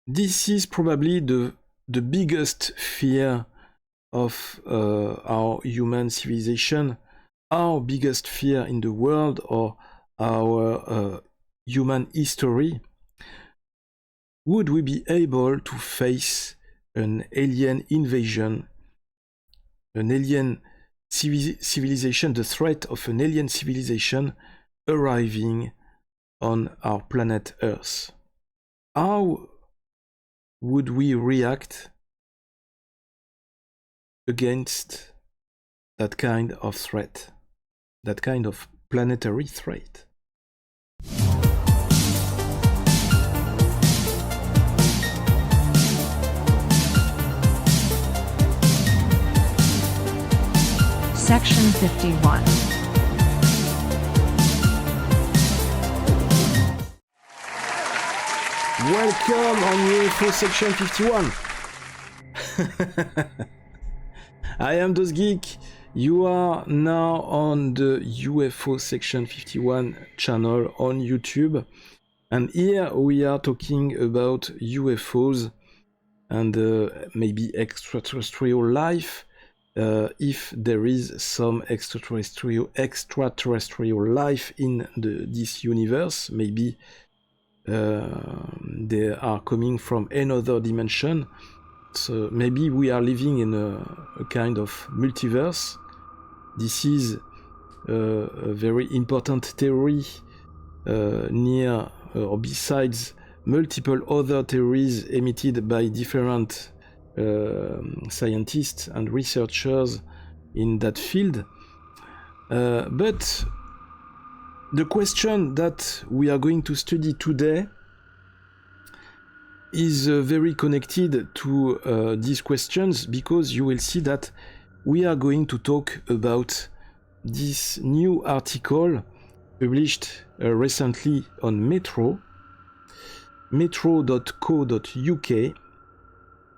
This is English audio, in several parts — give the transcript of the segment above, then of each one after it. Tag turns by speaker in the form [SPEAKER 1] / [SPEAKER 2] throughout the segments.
[SPEAKER 1] This is probably the biggest fear of our human civilization, our biggest fear in the world, or our human history. Would we be able to face an alien invasion, an alien civilization, the threat of an alien civilization arriving on our planet Earth? How would we react against that kind of threat, that kind of planetary threat?
[SPEAKER 2] Section 51.
[SPEAKER 1] Welcome on UFO Section 51. I am DozGeek. You are now on the UFO Section 51 channel on YouTube. And here we are talking about UFOs and maybe extraterrestrial life. If there is some extraterrestrial life in this universe, maybe they are coming from another dimension. So maybe we are living in a kind of multiverse. This is a very important theory near or besides multiple other theories emitted by different scientists and researchers in that field. But the question that we are going to study today is very connected to these questions, because you will see that we are going to talk about this new article published recently on metro.co.uk,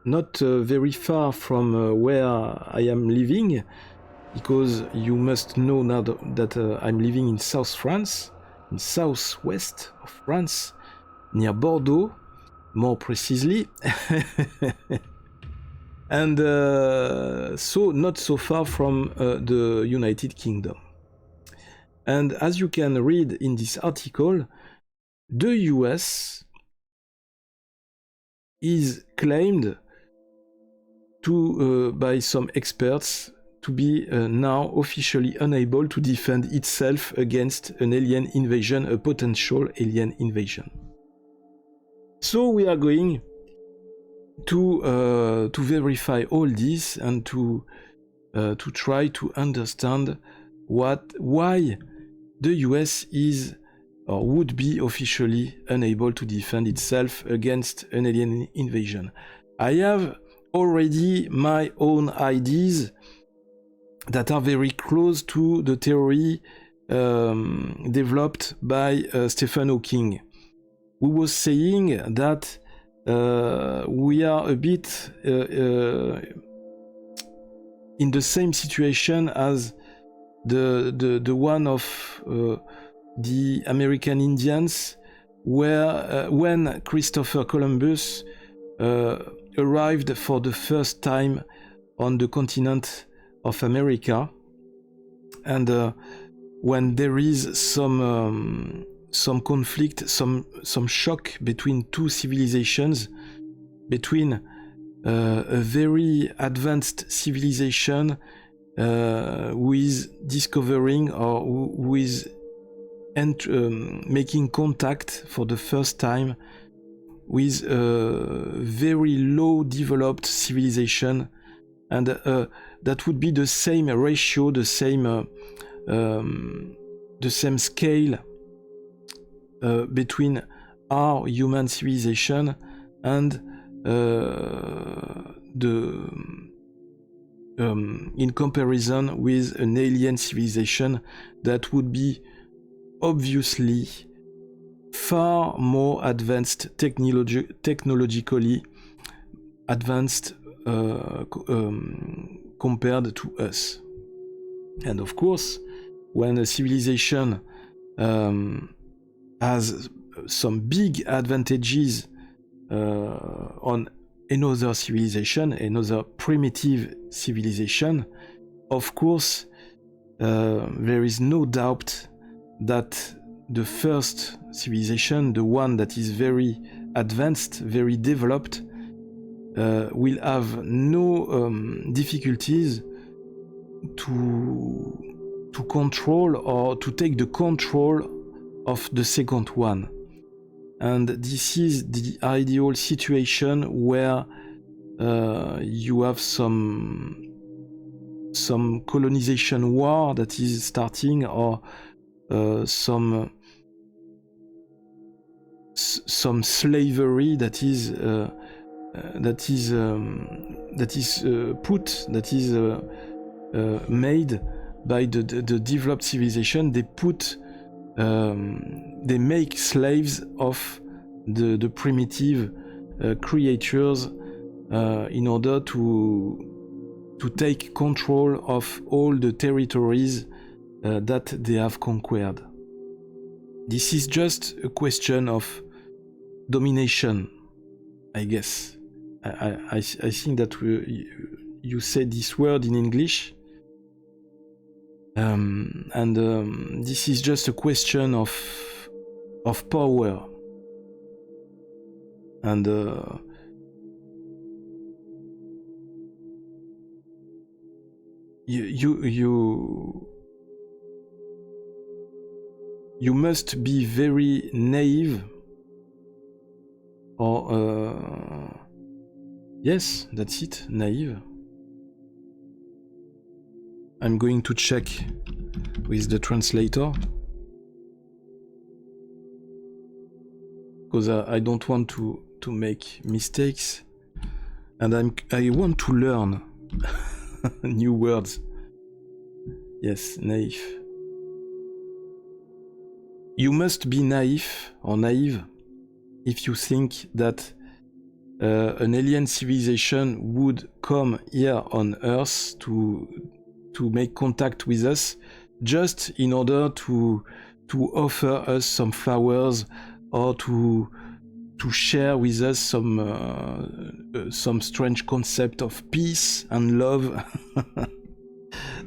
[SPEAKER 1] not very far from where I am living, because you must know now that I'm living in South France, in southwest of France, near Bordeaux, more precisely, and so not so far from the United Kingdom. And as you can read in this article, the US is claimed to, by some experts, to be now officially unable to defend itself against an alien invasion, a potential alien invasion. So we are going to verify all this and to try to understand why the US is or would be officially unable to defend itself against an alien invasion. I have already my own ideas that are very close to the theory developed by Stephen Hawking, who was saying that we are a bit in the same situation as the one of the American Indians, where when Christopher Columbus arrived for the first time on the continent of America, and when there is some conflict, some shock between two civilizations, between a very advanced civilization who is discovering or who is making contact for the first time with a very low developed civilization, and that would be the same ratio, the same scale between our human civilization and in comparison with an alien civilization that would be obviously far more advanced, technologically advanced compared to us. And of course, when a civilization has some big advantages on another civilization, another primitive civilization, of course, there is no doubt that the first civilization, the one that is very advanced, very developed, will have no difficulties to control or to take the control of the second one. And this is the ideal situation where you have some colonization war that is starting, or some slavery that is made by the developed civilization. They make slaves of the primitive creatures in order to take control of all the territories that they have conquered. This is just a question of domination, I guess. I think that you said this word in English, and this is just a question of power, and you must be very naive, or yes, that's it, naive. I'm going to check with the translator, because I don't want to make mistakes, and I want to learn new words. Yes, naive. You must be naive or naive if you think that an alien civilization would come here on Earth to make contact with us, just in order to offer us some flowers, or to share with us some strange concept of peace and love.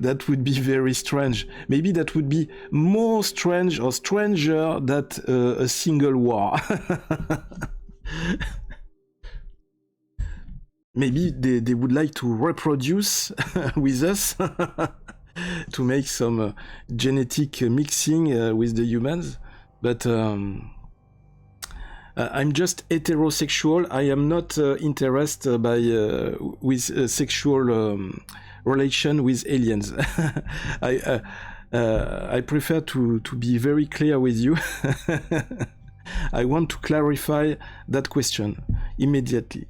[SPEAKER 1] That would be very strange. Maybe that would be more strange or stranger than a single war. Maybe they would like to reproduce with us, to make some genetic mixing with the humans. But I'm just heterosexual. I am not interested with sexual relation with aliens. I prefer to be very clear with you. I want to clarify that question immediately,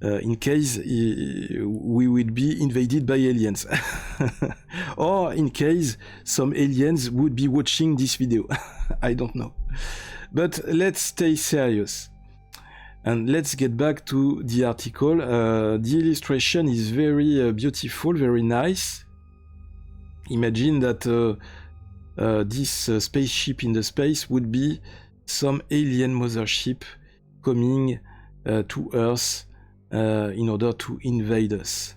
[SPEAKER 1] in case we would be invaded by aliens, or in case some aliens would be watching this video. I don't know. But let's stay serious. And let's get back to the article. The illustration is very beautiful, very nice. Imagine that this spaceship in the space would be some alien mothership coming to Earth in order to invade us.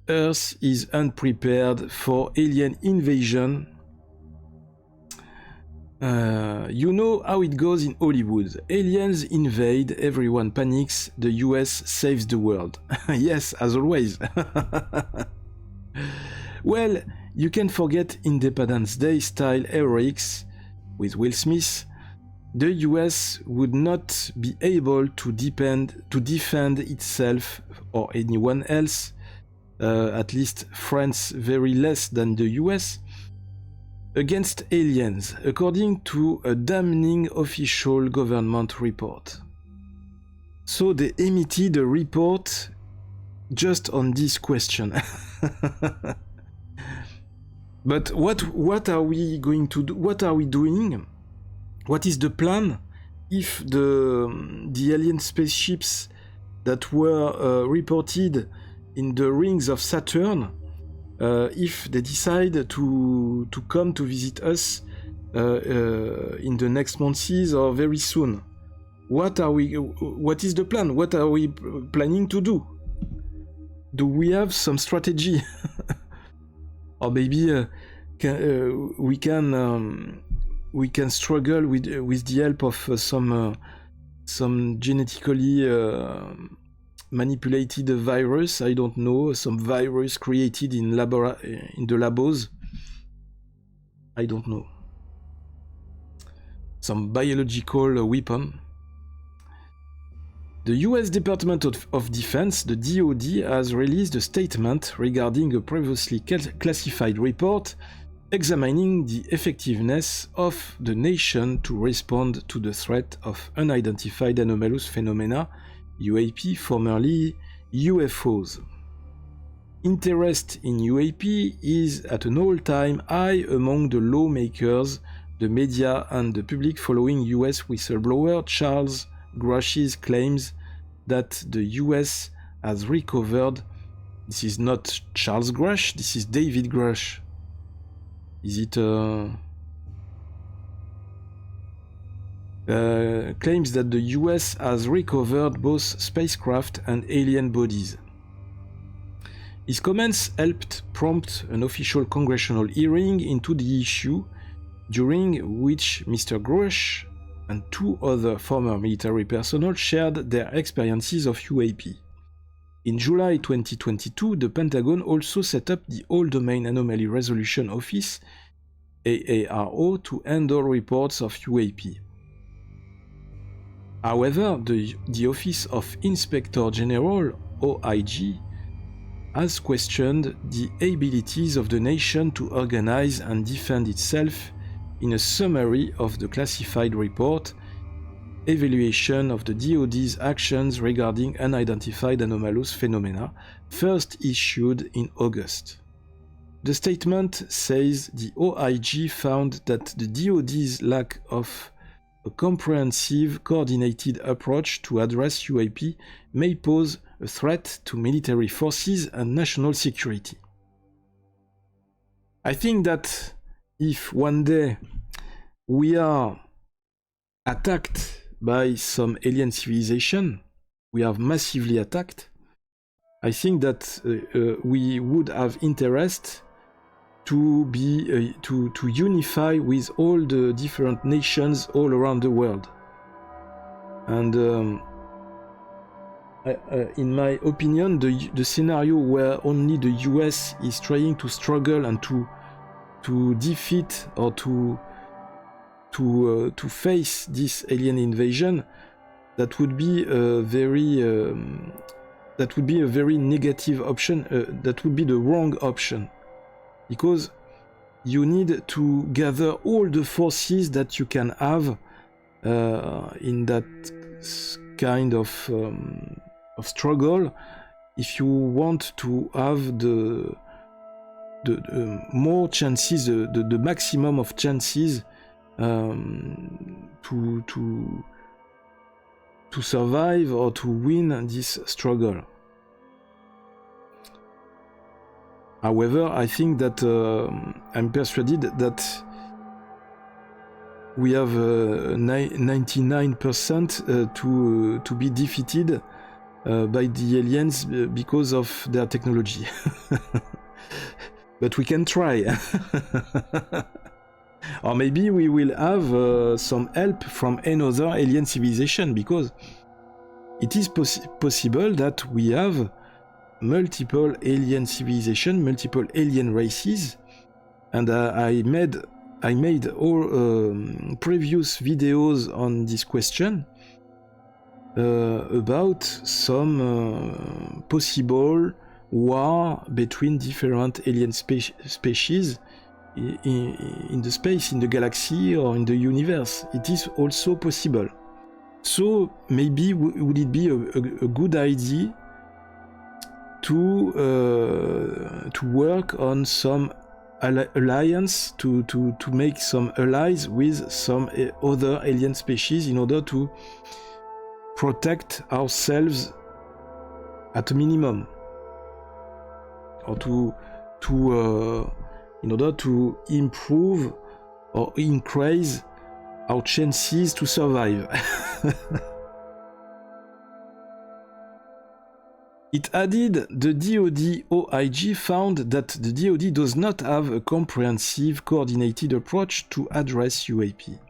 [SPEAKER 1] Earth is unprepared for alien invasion. You know how it goes in Hollywood. Aliens invade, everyone panics, the US saves the world. Yes, as always. Well, you can forget Independence Day style heroics with Will Smith. The US would not be able to defend itself or anyone else, at least France very less than the US, against aliens, according to a damning official government report. So they emitted a report just on this question. But what are we going to do? What are we doing? What is the plan if the alien spaceships that were reported in the rings of Saturn, if they decide to come to visit us in the next months or very soon? what is the plan? What are we planning to do? Do we have some strategy? Or maybe we can struggle with the help of some genetically manipulated virus. I don't know, some virus created in the labos. I don't know. Some biological weapon. The US Department of Defense, the DoD, has released a statement regarding a previously classified report examining the effectiveness of the nation to respond to the threat of unidentified anomalous phenomena, UAP, formerly UFOs. Interest in UAP is at an all-time high among the lawmakers, the media, and the public following US whistleblower Charles Grush's claims that the US has recovered. This is not Charles Grush, this is David Grush. Is it claims that the US has recovered both spacecraft and alien bodies. His comments helped prompt an official congressional hearing into the issue, during which Mr. Grush and two other former military personnel shared their experiences of UAP. In July 2022, the Pentagon also set up the All-Domain Anomaly Resolution Office, AARO, to handle reports of UAP. However, the Office of Inspector General, OIG, has questioned the abilities of the nation to organize and defend itself in a summary of the classified report, Evaluation of the DoD's Actions Regarding Unidentified Anomalous Phenomena, first issued in August. The statement says the OIG found that the DoD's lack of a comprehensive, coordinated approach to address UAP may pose a threat to military forces and national security. I think that if one day we are attacked by some alien civilization, we are massively attacked, I think that we would have interest to be to unify with all the different nations all around the world. And in my opinion, the scenario where only the US is trying to struggle and to defeat or to face this alien invasion, that would be a very negative option. That would be the wrong option, because you need to gather all the forces that you can have in that kind of struggle if you want to have the more chances, the maximum of chances to survive or to win this struggle. However, I think that I'm persuaded that we have 99% to be defeated by the aliens because of their technology. But we can try. Or maybe we will have some help from another alien civilization, because it is possible that we have multiple alien civilizations, multiple alien races, and I made all previous videos on this question about some possible war between different alien species in the space, in the galaxy, or in the universe. It is also possible. So maybe would it be a good idea to work on some alliance, to make some allies with some other alien species in order to protect ourselves at a minimum, or in order to improve or increase our chances to survive. It added, the DoD OIG found that the DoD does not have a comprehensive, coordinated approach to address UAP.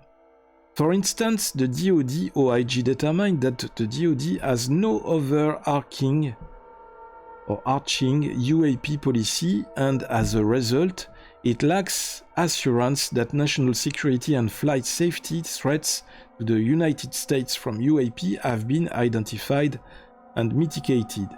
[SPEAKER 1] For instance, the DoD OIG determined that the DoD has no overarching or arching UAP policy, and as a result, it lacks assurance that national security and flight safety threats to the United States from UAP have been identified and mitigated.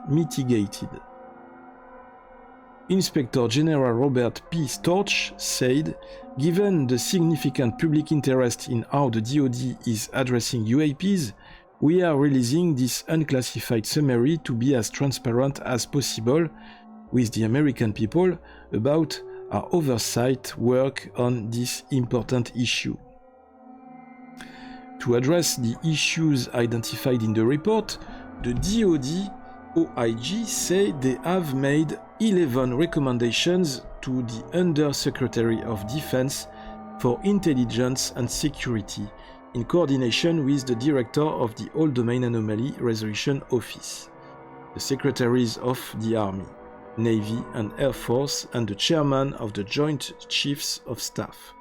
[SPEAKER 1] Inspector General Robert P. Storch said, given the significant public interest in how the DoD is addressing UAPs, we are releasing this unclassified summary to be as transparent as possible with the American people about our oversight work on this important issue. To address the issues identified in the report, the DoD OIG say they have made 11 recommendations to the Undersecretary of Defense for Intelligence and Security in coordination with the Director of the All-Domain Anomaly Resolution Office, the Secretaries of the Army, Navy and Air Force, and the Chairman of the Joint Chiefs of Staff.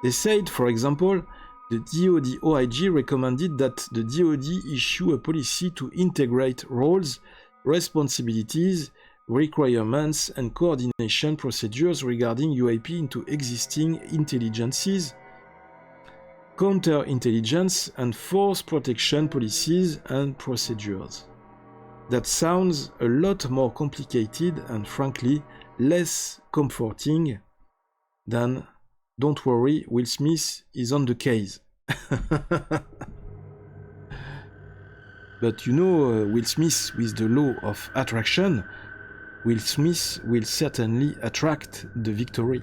[SPEAKER 1] They said, for example, the DoD OIG recommended that the DoD issue a policy to integrate roles, responsibilities, requirements, and coordination procedures regarding UAP into existing intelligences, counterintelligence, and force protection policies and procedures. That sounds a lot more complicated and frankly less comforting than "Don't worry, Will Smith is on the case." But you know, Will Smith with the law of attraction, Will Smith will certainly attract the victory.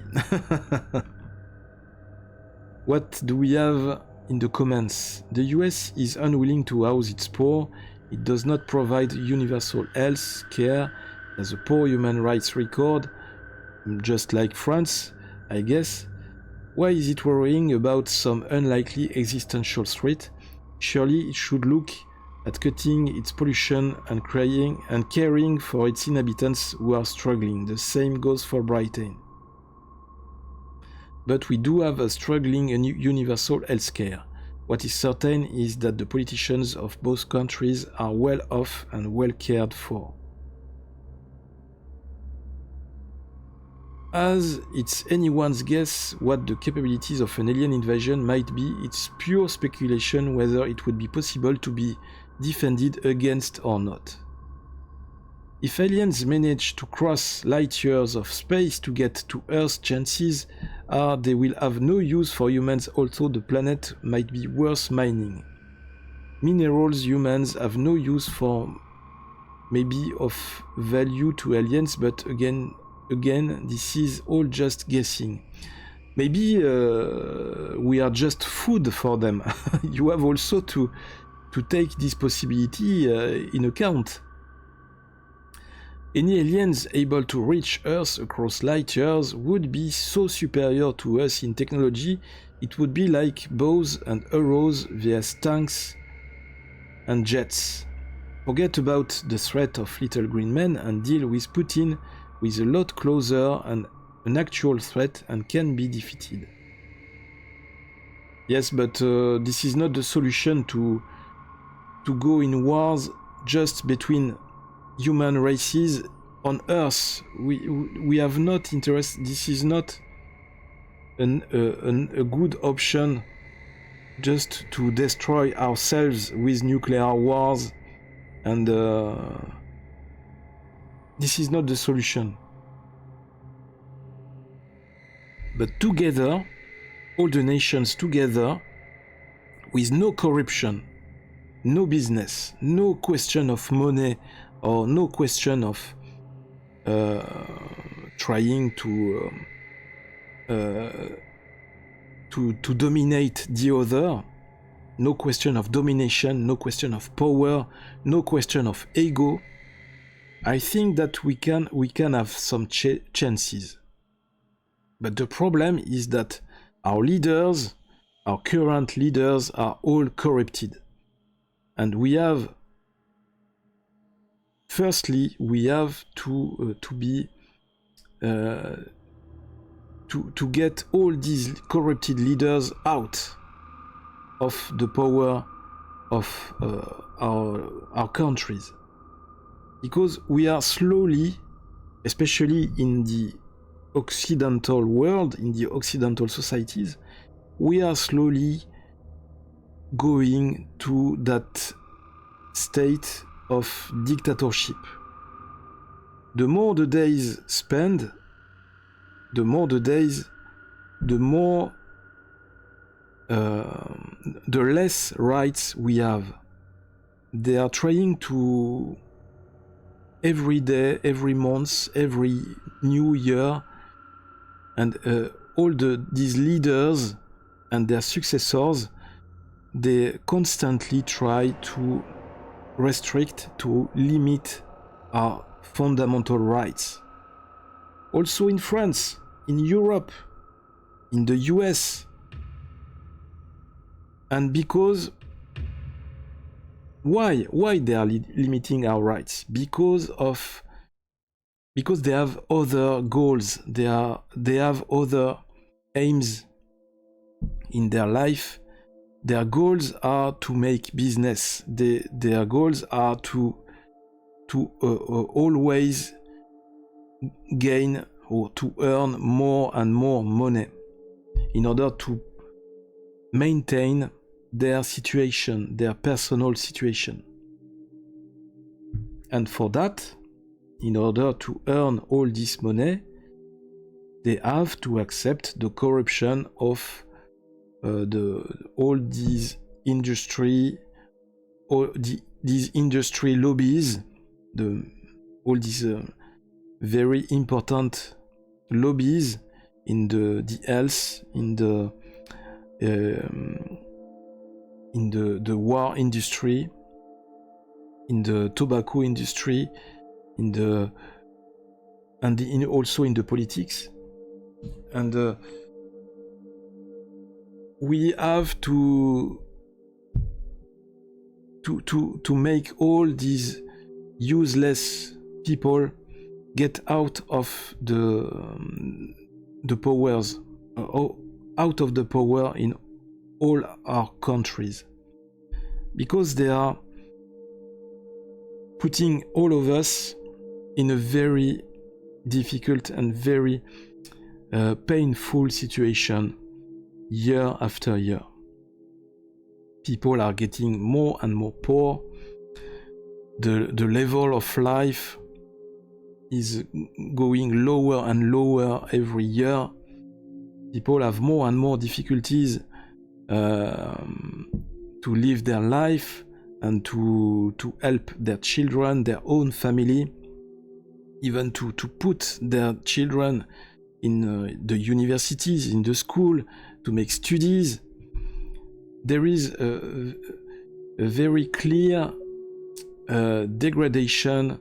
[SPEAKER 1] What do we have in the comments? The US is unwilling to house its poor. It does not provide universal health care, has a poor human rights record, just like France, I guess. Why is it worrying about some unlikely existential threat? Surely it should look at cutting its pollution and caring for its inhabitants who are struggling. The same goes for Britain. But we do have a struggling universal healthcare. What is certain is that the politicians of both countries are well off and well cared for. As it's anyone's guess what the capabilities of an alien invasion might be, it's pure speculation whether it would be possible to be defended against or not. If aliens manage to cross light years of space to get to Earth, chances are they will have no use for humans, although the planet might be worth mining. Minerals humans have no use for, maybe of value to aliens, but again, this is all just guessing. Maybe we are just food for them. You have also to take this possibility in account. Any aliens able to reach Earth across light years would be so superior to us in technology, it would be like bows and arrows vs tanks and jets. Forget about the threat of little green men and deal with Putin with a lot closer and an actual threat and can be defeated. Yes, but this is not the solution to go in wars just between human races on Earth. We have not interest. This is not a good option just to destroy ourselves with nuclear wars, and this is not the solution. But together, all the nations together, with no corruption, no business, no question of money, or no question of trying to dominate the other, no question of domination, no question of power, no question of ego, I think that we can have some chances. But the problem is that our leaders, our current leaders, are all corrupted. And we have firstly, we have to get all these corrupted leaders out of the power of our countries, because we are slowly, especially in the Occidental world, in the Occidental societies, we are slowly going to that state of dictatorship. The more the days spend, the more the less rights we have. They are trying to, every day, every month, every new year, and all these leaders and their successors, they constantly try to restrict, to limit our fundamental rights. Also in France, in Europe, in the US. And because why they are limiting our rights? Because they have other goals, they have other aims in their life. Their goals are to make business. Their goals are to always gain or to earn more and more money in order to maintain their situation, their personal situation. And for that, in order to earn all this money, they have to accept the corruption of all these industry lobbies, all these very important lobbies in the health, in the war industry, in the tobacco industry, also in the politics. And we have to make all these useless people get out of the powers, out of the power in all our countries, because they are putting all of us in a very difficult and very painful situation year after year. People are getting more and more poor. The level of life is going lower and lower every year. People have more and more difficulties to live their life and to help their children, their own family, even to put their children in the universities, in the school, to make studies. There is a very clear degradation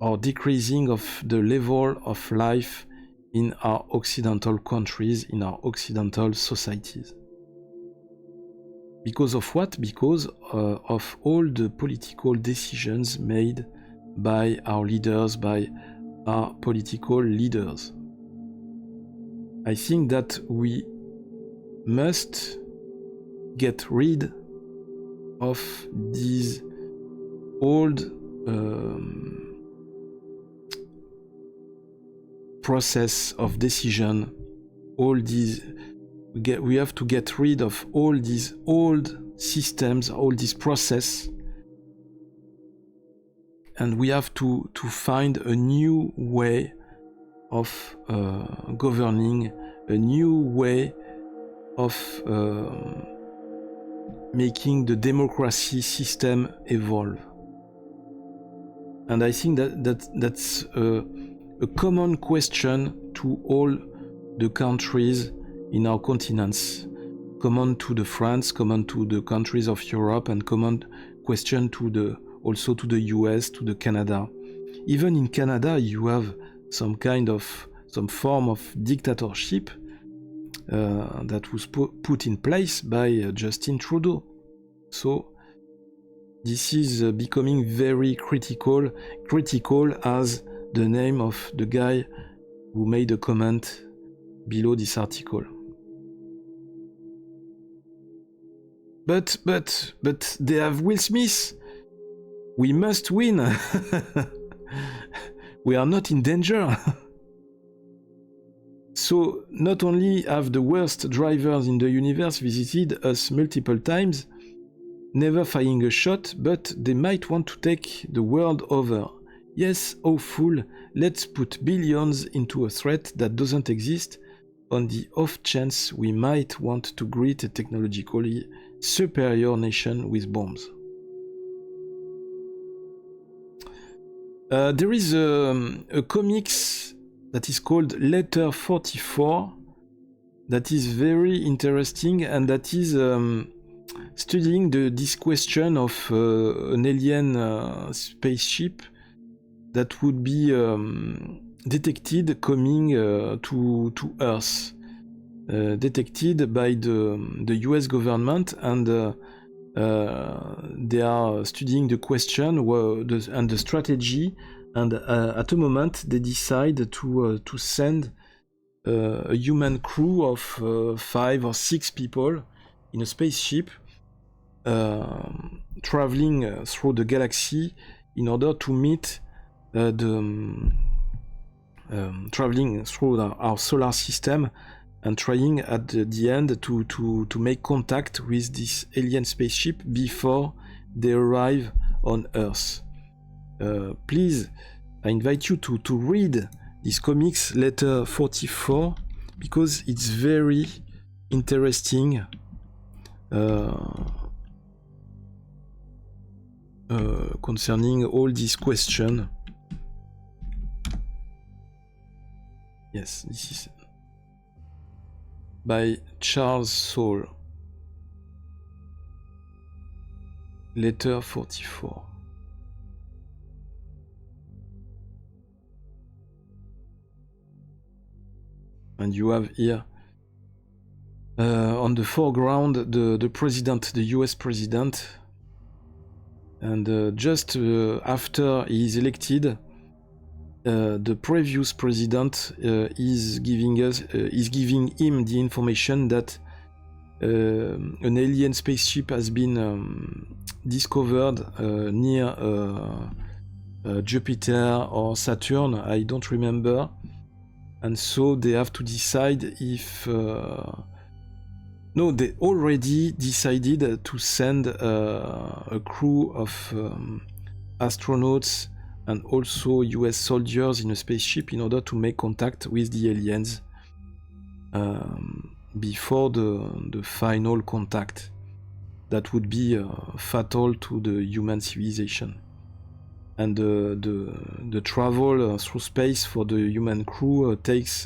[SPEAKER 1] or decreasing of the level of life in our Occidental countries, in our Occidental societies. Because of what? Because of all the political decisions made by our leaders, by our political leaders. I think that we must get rid of these old process of decision, we have to get rid of all these old systems, all this process, and we have to find a new way of governing, a new way of making the democracy system evolve. And I think that's a common question to all the countries in our continents, common to the France, common to the countries of Europe, and common question also to the US, to the Canada. Even in Canada, you have some form of dictatorship that was put in place by Justin Trudeau. So This is becoming very critical as the name of the guy who made a comment below this article. But they have Will Smith. We must win. We are not in danger. So not only have the worst drivers in the universe visited us multiple times, never firing a shot, but they might want to take the world over. Yes, oh fool, let's put billions into a threat that doesn't exist on the off chance we might want to greet a technologically superior nation with bombs. There is a comics that is called Letter 44 that is very interesting, and that is studying this question of an alien spaceship that would be detected coming to Earth, detected by the US government, and they are studying the question and the strategy, and at a moment they decide to send a human crew of 5 or 6 people in a spaceship traveling through the galaxy in order to meet traveling through our solar system and trying at the end to make contact with this alien spaceship before they arrive on Earth. Please, I invite you to read this comics Letter 44 because it's very interesting. Concerning all these questions. Yes, this is by Charles Saul. Letter 44. And you have here on the foreground the president, the US president, and just after he is elected, the previous president is giving him the information that an alien spaceship has been discovered near Jupiter or Saturn, I don't remember, and so they have to decide if no, they already decided to send a crew of astronauts and also US soldiers in a spaceship in order to make contact with the aliens before the final contact that would be fatal to the human civilization. And the travel through space for the human crew takes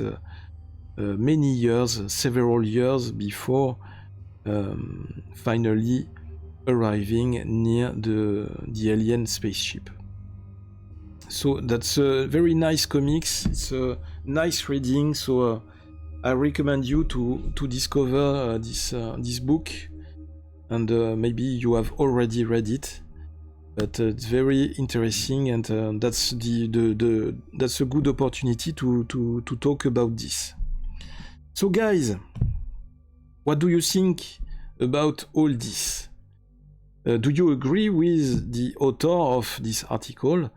[SPEAKER 1] many years, several years before finally arriving near the alien spaceship. So that's a very nice comics. It's a nice reading. So I recommend you to discover this book, and maybe you have already read it, but it's very interesting, and that's that's a good opportunity to talk about this. So guys, what do you think about all this? Do you agree with the author of this article?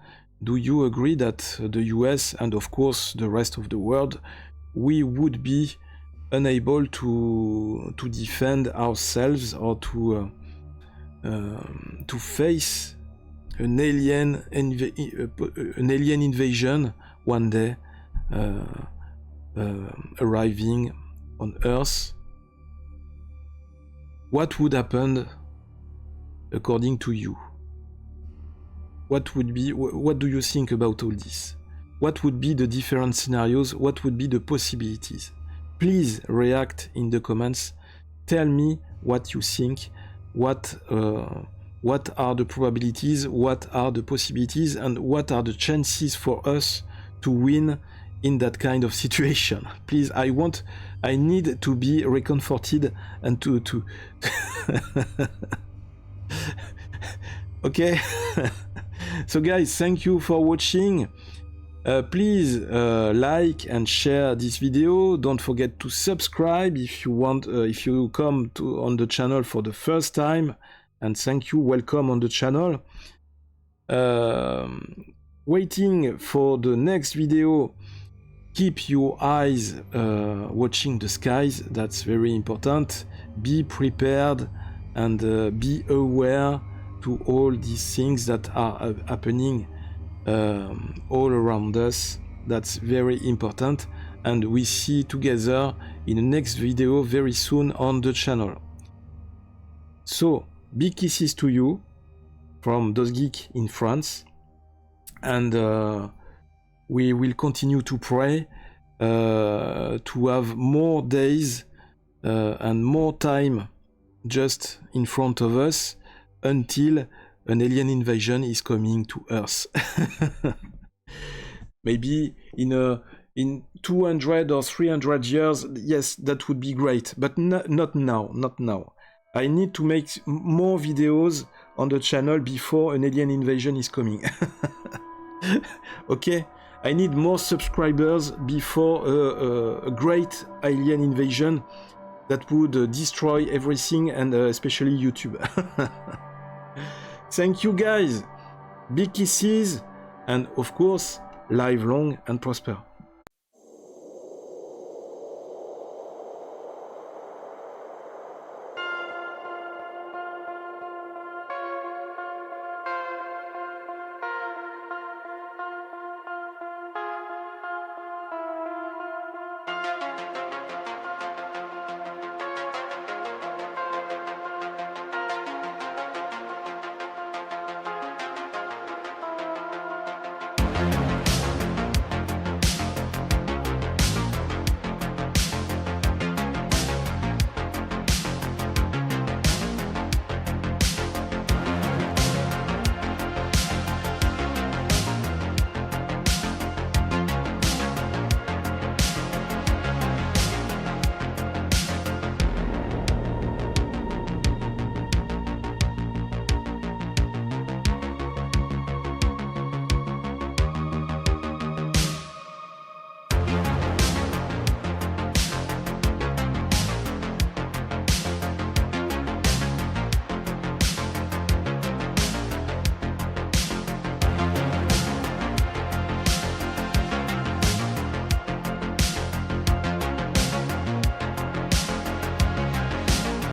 [SPEAKER 1] Do you agree that the US and of course the rest of the world, we would be unable to defend ourselves or to face an alien invasion one day arriving on Earth? What would happen according to you? What do you think about all this? What would be the different scenarios? What would be the possibilities? Please react in the comments. Tell me what you think. What are the probabilities? What are the possibilities? And what are the chances for us to win in that kind of situation? Please, I need to be reconforted and to Okay. So guys, thank you for watching. Please like and share this video. Don't forget to subscribe if you want. If you come on the channel for the first time, and thank you. Welcome on the channel. Waiting for the next video. Keep your eyes watching the skies. That's very important. Be prepared and be aware to all these things that are happening all around us. That's very important, and we see together in the next video very soon on the channel. So big kisses to you from DosGeek in France, and we will continue to pray to have more days and more time just in front of us until an alien invasion is coming to Earth. Maybe in 200 or 300 years, yes, that would be great, but not now, not now. I need to make more videos on the channel before an alien invasion is coming. Okay? I need more subscribers before a great alien invasion that would destroy everything, and especially YouTube. Thank you guys, big kisses, and of course, live long and prosper.